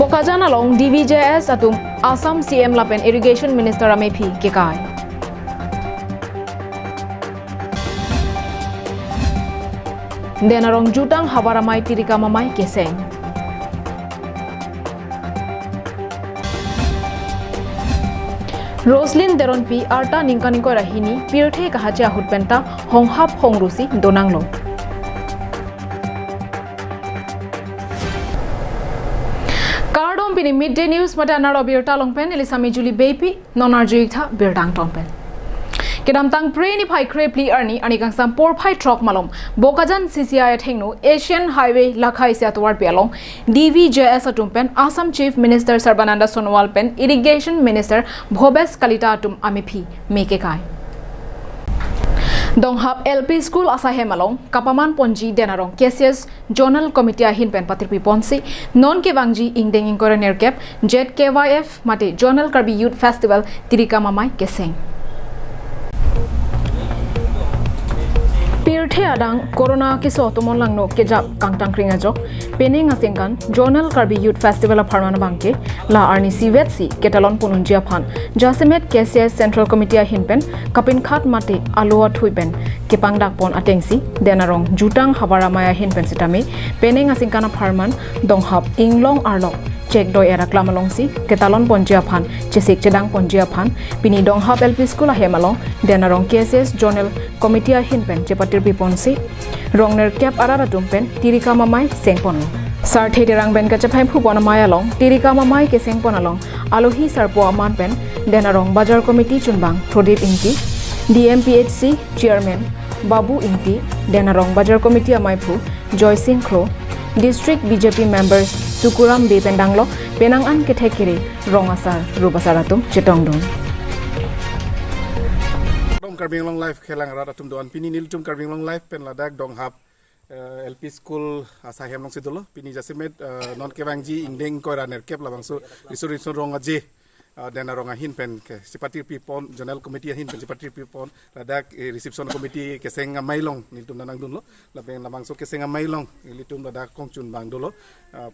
Bokajana long DVJS atum Assam CM lapen Irrigation Minister Amepi kekai. Denarong jutang habaramai tirika mamai keseng. Roslyn Deronpi arta ningkaningko rahini pirthe kahacha hutpenta honghap hongrusi donanglo. Kardom pini midday news mata naro birta longpen elisami juli bepi nonarjuitha birdang tompen. Kedam tang preni phai krepli arni anikang sam por phai truck malom Bokajan CCI thengno Asian Highway Lakhai se atwar pelong DVJS atumpen Assam Chief Minister Sarbananda Sonowal pen Irrigation Minister Bhobes Kalita atum amepi meke kai Donghap LP School asahe malong kapaman ponji denarong KCS Zonal Committee ahin pen patirpi ponsi non kewangji ingdeng ingkora nerkep ZKYF mate Zonal Karbi Youth Festival tirika mamai keseng Pirthe adang corona kiso tomon langno kejap kangtang kringa jok pening asengkan Zonal Karbi Youth Festival of Harmana Bangke la arni sivetsi ketalon pununjia phan Jasemet KCS Central Committee hinpen kapin khat mate alua thuipen kepang dakpon atengsi denarong jutang habaramaya hinpen sitame pening asengkan of Harman donghap inglong arlok cek doi era klamalongsi ketalon ponjia phan chesik chedang ponjia phan pini donghap LP School a hemalong denarong KCS Zonal Committee hinpen chepatir piponsi rongner cap arara tumpen tirika mamai sengpon sarthe derang ben kachaphai phupona mayalong tirika mamai ke sengpon along alohi sarpo aman pen denarong bazar committee chunbang Prodip Inti DMPHC chairman Babu Inti denarong bazar committee amai phu Joy Singh Kro district BJP members Sukuram Dependanglo penangan kethekire rongasar rubasaratum chetongdung Karbing long life khelang radatum doan pini niltum karbing long life pen ladak donghap LP school asahem long sidolo pini jasemet non kewangji ingdeng koraner kep labangso risur rong aje dena rong ahin pen ke sipatir pipon Zonal Committee ahin pen sipatir pipon ladak reception committee keseng mailong niltum nanang dunlo labeng labangso keseng mailong nilitum ladak kongchun bang dolo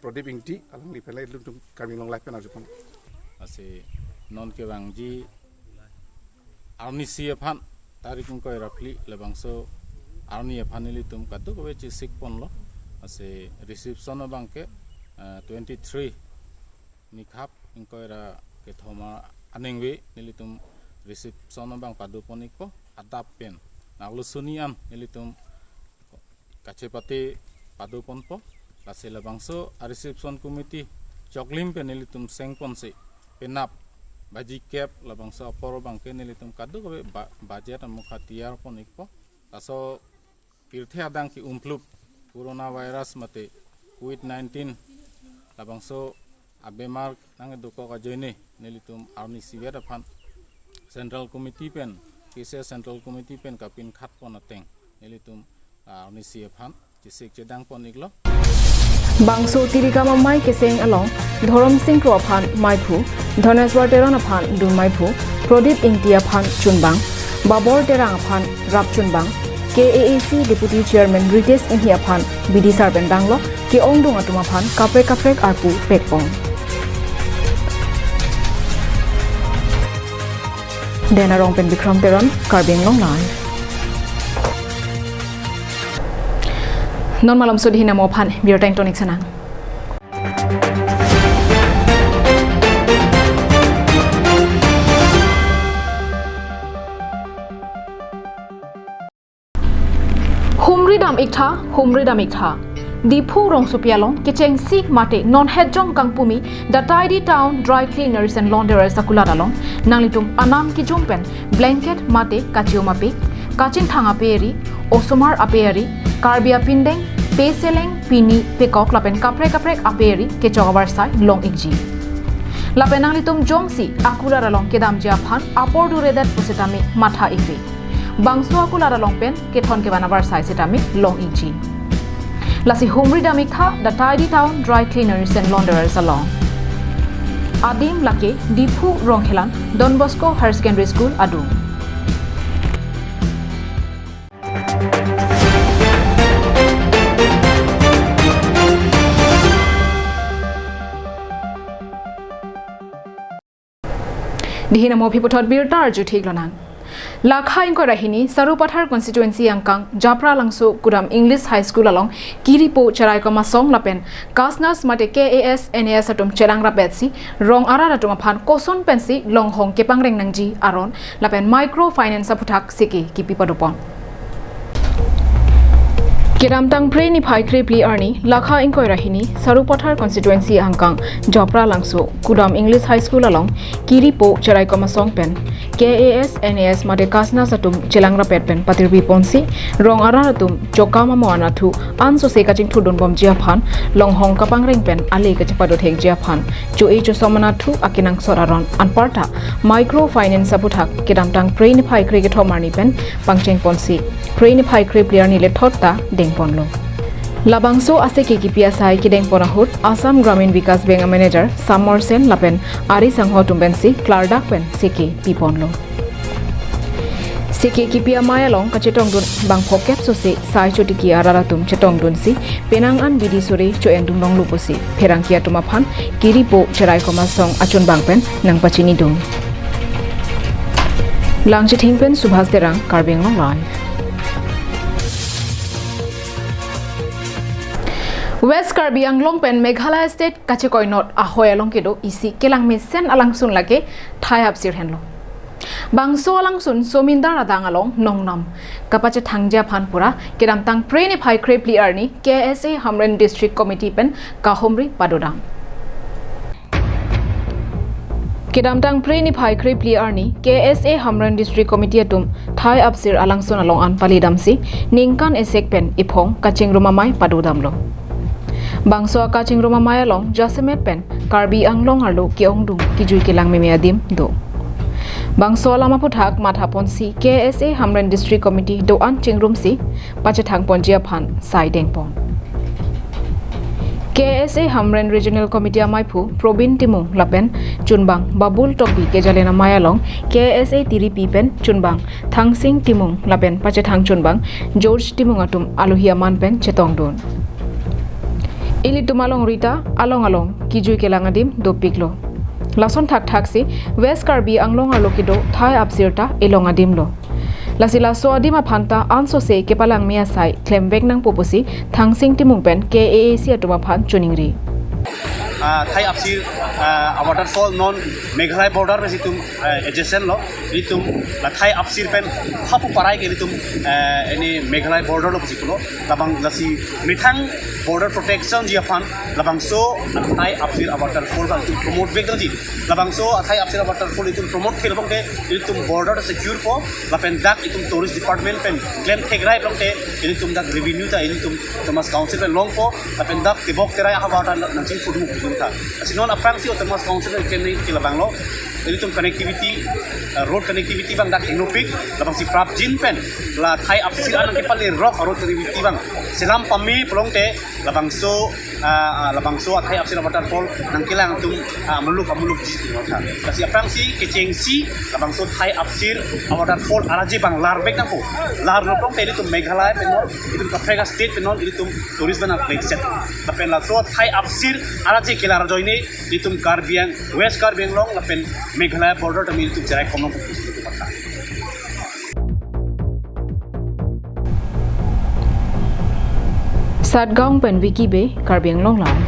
Prodip Inti alang di pelai niltum karbing long life pen arjupon ase non kewangji arni siaphan tarikin ko rakli lebangso arni aphanili tum katu ko chi sikpon lo ase reception bangke 23 nikhap inkoira ke thoma anengwe nilitum reception bang paduponiko adapen naglu suniam nilitum kachepate paduponpo lase lebangso reception committee choklim pe nilitum sengponse penap baji cap labang so poro bangke nilitum kadu ko budget am khatiar pon ikpo taso pirthe adang ki umplup coronavirus mate COVID-19 labang so abemar nang duko ka joine nilitum arni siver aphan Central Committee pen KCS Central Committee pen kapin khat pon ateng nilitum arni siaphan jisik jedang pon iklo Bangso tirika mamai keseng along Dhorom Singh Kro aphan maiphu Dhaneshwar Teron aphan dun maiphu Prodip Inti aphan chunbang Babor Terang aphan rap chunbang KAAC Deputy Chairman Ritesh Inhi aphan BD Sarben Danglo ke ongdung atum aphan kaprek arpu pekpong Denarong pen Bikram Teron Karbing Long Live Non malam sudi hina mo phan biar tang tonik sanang humri dam ikha Dipu rong supialong kicheng sik mate non hedjong kangpumi the tidy town dry cleaners and launderers akularalong nanglitum anam ki jumpen blanket mate kachiomapik kachin thanga peri osomar aperi karbia pindeng peseleng pini pekok lapen kaprek aperi ke chogabar sai long ikji lapen nanglitum jongsi akularalong kedam japhan apor duredat pusitami matha ikri bangso akularalong pen ke thon ke banabar sai sitami long ikji Lasi humri damikha the tidy town dry cleaners and launderers along. Adim lake Dipu Ronghelan Don Bosco Higher Secondary School Adu. Dihina mopi putot birta arju thik lonang. Lakha ingko rahini Sarupathar constituency angkang Japra langso Kudam English High School along Kiripo Charai koma song lapen Kasnas mate KAS NAS atum chelang rapetsi rong ara atum aphan koson pensi long hong kepang reng nangji aron lapen microfinance aputhak siki kipi padopon. Kiramtang Preni Pai Kripli Arni, Lakha Inkoi Rahini, Sarupathar constituency Angkang, Japra Langso, Kudam English High School along, Kiripo, Charai Koma Songpen, KAS, NAS, Made Kasna Satum, Chelangra Petpen, Patirbi Ponsi, Rong Aranatum, Jokama Moanatu, Anso Sekaching Tudun Bom Japan, Long Hong Kapang Ringpen, Ali Kachapadotek Japan, Jo Ejo Somanatu, Akinang Soraron, Anparta, Microfinance Saputak, Kiramtang Preni Pai Cricket Homarni Pen, Pangcheng Ponsi, Preni Pai Kripli Arni Letota, Ponlo. Labangso ase KPSI kideng ponahut Assam Gramin Vikas Bank Manager Samor Sen Lapen Ari Sangho Tumbensi Clardak Pen Siki Piponlo. Siki Kipia Mayalong Kachetong Dun Bang Pokep Sosi Sai Chotiki Araratum Chetong Dunsi Penang An Bidi Suri Choendung Long Lupusi Perangkia Tumapan Kiripo Cherai Komasong Achun Bangpen Nang Pachini Dung. Langchitingpen Subhas Derang Karbing Long Live. West Karbi Anglong Pen Meghalaya State Kachekoi Not Ahoy along Kido isi kelang misen alang sun lage thai up sir henlo. Bangso alang sun somindar adang along nong nam kapache thangja phanpura kedam tang Preni Pai Kripli Arni KSA Hamren District Committee Pen Kahomri Padodang. Kedam tang Preni Pai Kripli Arni KSA Hamren District Committee atum thai up sir alang sun along an palidamsi ningkan esek pen ipong kaching rumamai padodamlo. Bangso akaching Roma Mayalong Jasemet Pen Karbi Anglong Arlo Kiongdung Kijui Kilang Memiadim Do Bangso Lama Puthak Matha Ponsi KSA Hamren District Committee Do An Chingrum Si Pachatang Ponjia Phan Sai Dengpon KSA Hamren Regional Committee Amaipu Probin Timung Lapen Chunbang Babul Tokbi Kejalena Mayalong KSA Tiripi Pen Chunbang Thangsing Timung Lapen Pachatang Chunbang George Timung Atum Aluhiaman Pen Chetongdon Ili tumalong Rita along kijui kelangadim do piklo. Lason thak si West Karbi Anglong Alokido Thai Absirta elongadim lo. Lasila soadima phanta anso se kepalang mia sai klem vegnang popusi thangsing timungpen KAAC atuma phan chuningri. Thai Absir waterfall non Meghalaya border में सितुम adjacent लो इतुम ला Thai Absir pen हापु पराई के इतुम ini Meghalaya border low पसिकुलो labang lasi mithang border protection jiapan labang so Thai Absir waterfall kan promote vek dong ji labang so Thai Absir waterfall itum promote ke labang te itum border secure po lapen dak itum tourist department pen claim thegrai labang te itum dak revenue ta itum Thomas council pen long po lapen dak tibok terai hawata nanjing fudu Asinon apang si Thomas Council Chennai kilabang lo itu connectivity road connectivity bang dak inopik labang si prap jin pen la Thai Absir anang kepal rock road connectivity bang selam pami pelong te labang so Thai Absir waterfall nang kilang tum muluk ji nota kasi apang si keceng si labang so Thai Absir waterfall araje bang larbek nang ko lar pelong te itu Meghalaya penol itu Kaprega state penol itu tourist bana place set lapen la so Thai Absir araje kilar joine itu Karbiang West Karbiang long lapen Meghalaya border to mean to Jarak Komong Satgaung Pen Wiki Bay Karbiang Long Live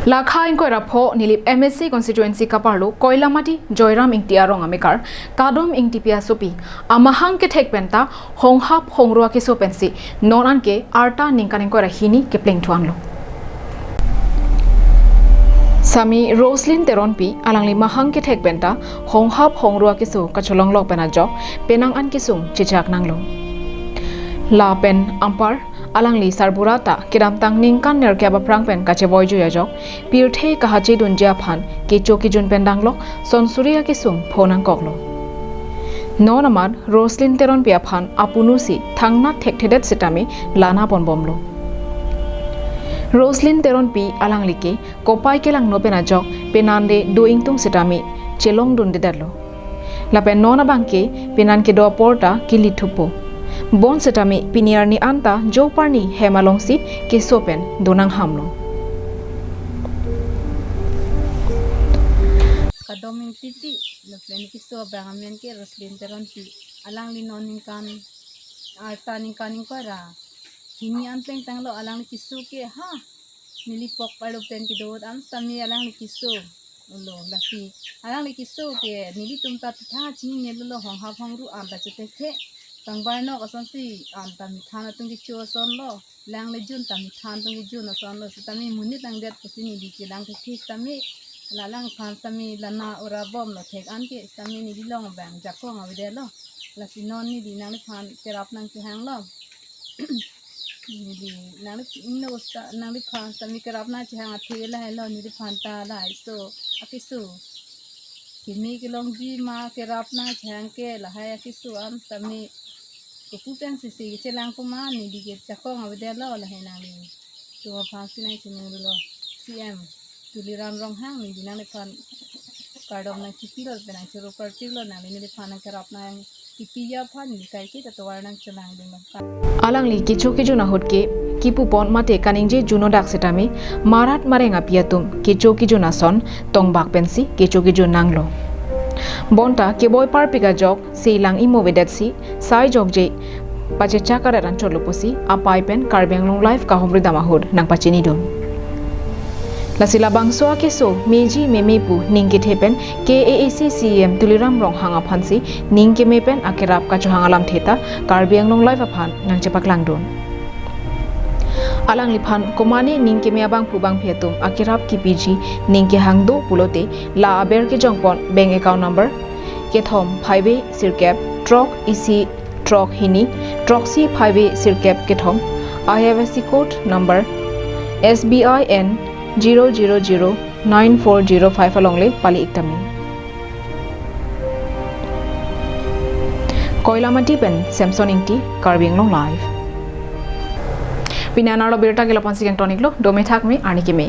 Lakha Inkoi Rapho Nilip MSC constituency Kaparlo Koilamati Joyram Ingtia Rong Amikar Kadom Ingtipia Sopi Amahang ke Tek Penta Honghap Hongrua ke Sopensi Nonan ke Arta Ninkan Inkoi Rahini ke Pling Tuanlo Sami Roslyn Teronpi alangli mahang ke Tek Penta Honghap Hongrua ke So Kacholong Lok Pena Jok Penang An Kisung Chichak Nanglo La Pen Ampar alangli Sarburata Kiram Tang Ningkan Nerkaba Prang Pen Kacheboy Juyajok Pirthe Kahachi Dunjia Phan Kicho Kijun Pendanglok Sonsuria Kisung Phonang Koklo Nonamad Roslyn Teron Pia Phan Apunusi Thangna Thekthedet Sitami Lana Bonbomlo Roslyn Teron Pi alanglike Kopai Kelang Nopena Jok Penande Doingtung Sitami Chelong Dundedalo La Pen Nona Banke Penanke Do Porta Kilitupo Bon Sitami Piniarni Anta Joparni Hemalongsi Kesopen Donang Hamlo kadoming titi lo plan kiso bangamen ke roslin teronti alang linoning kan artaning kaning kora hini anteng tanglo alang kiso ke ha nilipok palo pen ki dot am sami alang kiso lo lasi alang kiso ke nili tumta tha chini nelo hong ha hong ru am ta chete the tangbai no kason si am ta mi thana tung ki cho son lo lang le jun ta mi than tung ki jun son lo sitami muni tang det kusini di ki lang ki sami lalang khan sami lana ora bom lo thek an ke sami ni dilong bang jakko ngawide lo lasi non ni di nang khan terap nang ki hang lo ni di nang inno sta nang khan sami kerap na chi hang athi la hello ni di khan ta la so akisu kimi ki long ji ma kerap na chang ke la hai akisu am sami ku pen si si che lang ko ma ni di ke jakko ngawide lo la hai nang ni to phansi nai chi ni lo cm tuliran rong hang ni dinang kan kardom na kipilo benang churu partilo na ni phana kerap na kipiya phan ni kai ki to warnang chulang ding alang li kichu kichu na hotke kipu pon mate kaningje juno dak setami marat marenga piatum kichu kichu na son tongbak pensi kichu kichu nanglo bonta keboy par pika jok seilang imo vedetsi sai jok je pache chakara ran cholupusi apai pen karbeng long life ka homri damahud nang pachini dum lasila bangsoa keso meji memepu ningke thepen KAAC CM tuliram rong hanga phansi ningke mepen akerap kachu hangalam theta karbiang long life aphan nang chepak langdon alang liphan komani ningke meabang pubang phetum akerap ki PG ningke hangdo pulote la aber ke jongpon bank account number kethom 5 sirkap trok isi trok hini troxi 5 sirkap kethom IFSC code number SBIN 0009405 alongle pali iktami koilamati pen samson ingti karbing long live pinanaro berta gelapan sikeng tonik lo dome thak me ani ke me